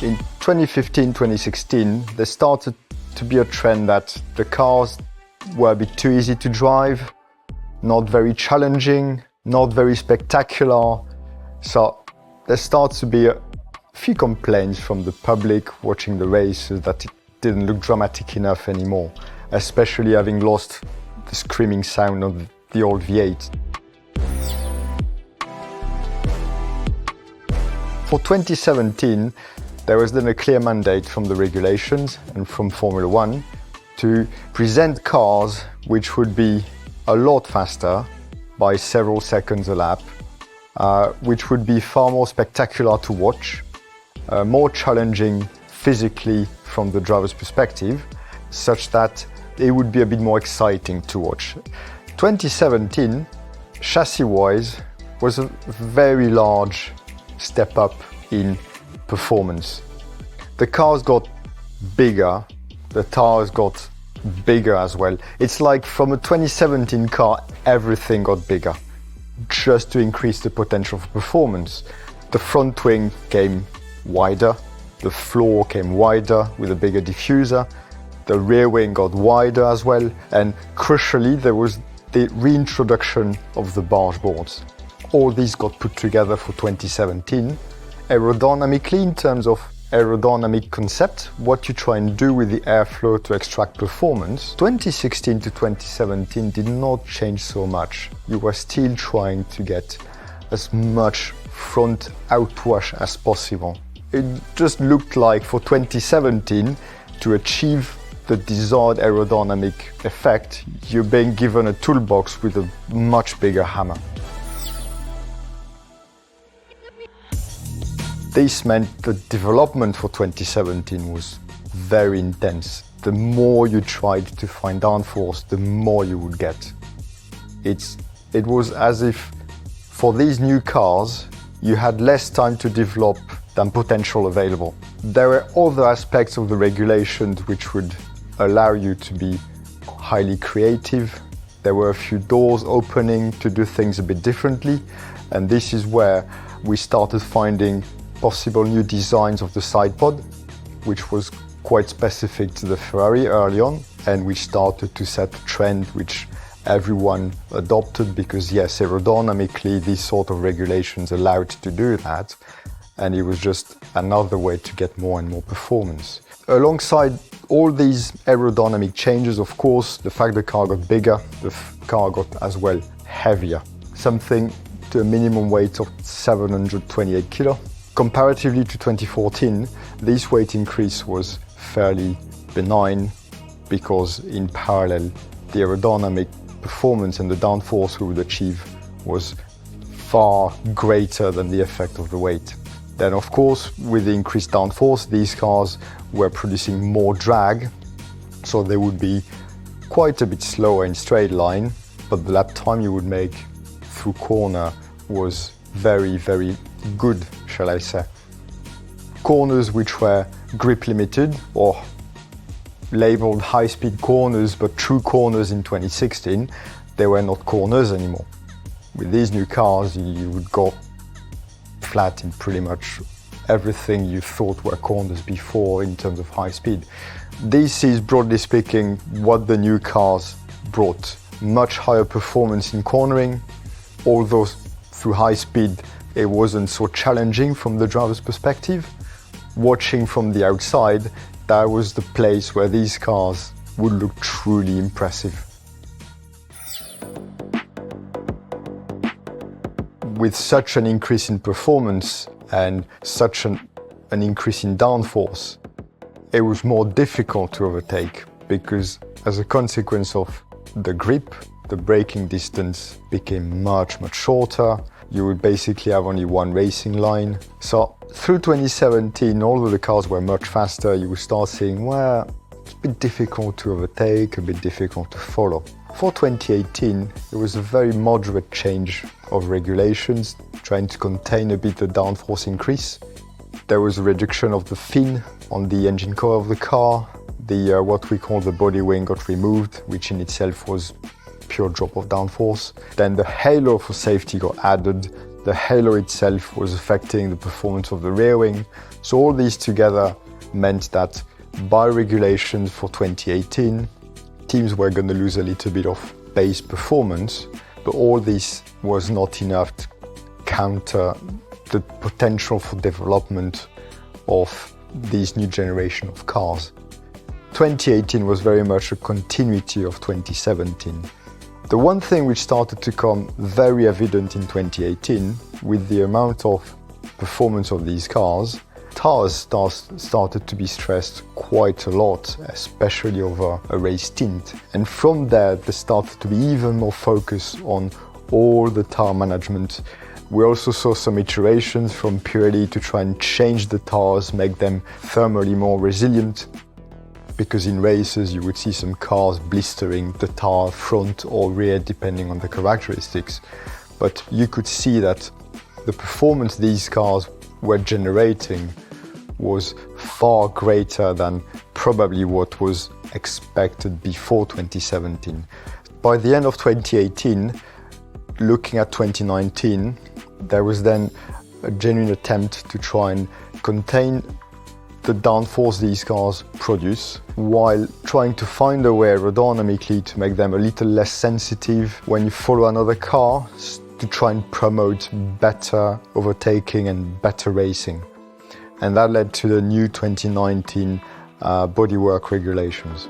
In 2015-2016, there started to be a trend that the cars were a bit too easy to drive, not very challenging, not very spectacular. So there starts to be a few complaints from the public watching the races that it didn't look dramatic enough anymore, especially having lost the screaming sound of the old V8. For 2017, there was then a clear mandate from the regulations and from Formula One to present cars which would be a lot faster by several seconds a lap, which would be far more spectacular to watch, more challenging physically from the driver's perspective, such that it would be a bit more exciting to watch. 2017, chassis-wise, was a very large step up in performance. The cars got bigger, the tires got bigger as well. It's like from a 2017 car, everything got bigger, just to increase the potential for performance. The front wing came wider, the floor came wider with a bigger diffuser, the rear wing got wider as well, and crucially there was the reintroduction of the barge boards. All these got put together for 2017. Aerodynamically, in terms of aerodynamic concept, what you try and do with the airflow to extract performance, 2016 to 2017 did not change so much. You were still trying to get as much front outwash as possible. It just looked like for 2017, to achieve the desired aerodynamic effect, you're being given a toolbox with a much bigger hammer. This meant the development for 2017 was very intense. The more you tried to find downforce, the more you would get. It was as if for these new cars, you had less time to develop than potential available. There were other aspects of the regulations which would allow you to be highly creative. There were a few doors opening to do things a bit differently, and this is where we started finding possible new designs of the side pod, which was quite specific to the Ferrari early on, and which started to set a trend which everyone adopted because, yes, aerodynamically, these sort of regulations allowed to do that, and it was just another way to get more and more performance. Alongside all these aerodynamic changes, of course, the fact the car got bigger, the car got as well heavier, something to a minimum weight of 728 kilo. Comparatively to 2014, this weight increase was fairly benign because in parallel, the aerodynamic performance and the downforce we would achieve was far greater than the effect of the weight. Then of course, with the increased downforce, these cars were producing more drag, so they would be quite a bit slower in straight line, but the lap time you would make through corner was very, very good, shall I say. Corners which were grip limited or labeled high-speed corners, but true corners in 2016, they were not corners anymore. With these new cars, you would go flat in pretty much everything you thought were corners before in terms of high speed. This is, broadly speaking, what the new cars brought. Much higher performance in cornering, although through high speed it wasn't so challenging from the driver's perspective. Watching from the outside, that was the place where these cars would look truly impressive. With such an increase in performance and such an increase in downforce, it was more difficult to overtake because as a consequence of the grip, the braking distance became much shorter. You would basically have only one racing line. So through 2017, although the cars were much faster, you would start seeing, well, it's a bit difficult to overtake, a bit difficult to follow. For 2018, it was a very moderate change of regulations, trying to contain a bit the downforce increase. There was a reduction of the fin on the engine core of the car. The what we call the body wing got removed, which in itself was pure drop of downforce. Then the halo for safety got added. The halo itself was affecting the performance of the rear wing, So all these together meant that by regulations for 2018, teams were going to lose a little bit of base performance, but all this was not enough to counter the potential for development of these new generation of cars. 2018 was very much a continuity of 2017. The one thing which started to come very evident in 2018, with the amount of performance of these cars, tyres started to be stressed quite a lot, especially over a race stint. And from there, there started to be even more focus on all the tyre management. We also saw some iterations from Pirelli to try and change the tyres, make them thermally more resilient. Because in races you would see some cars blistering the tyre front or rear depending on the characteristics. But you could see that the performance these cars were generating was far greater than probably what was expected before 2017. By the end of 2018, looking at 2019, there was then a genuine attempt to try and contain the downforce these cars produce, while trying to find a way aerodynamically to make them a little less sensitive when you follow another car, to try and promote better overtaking and better racing. And that led to the new 2019 bodywork regulations.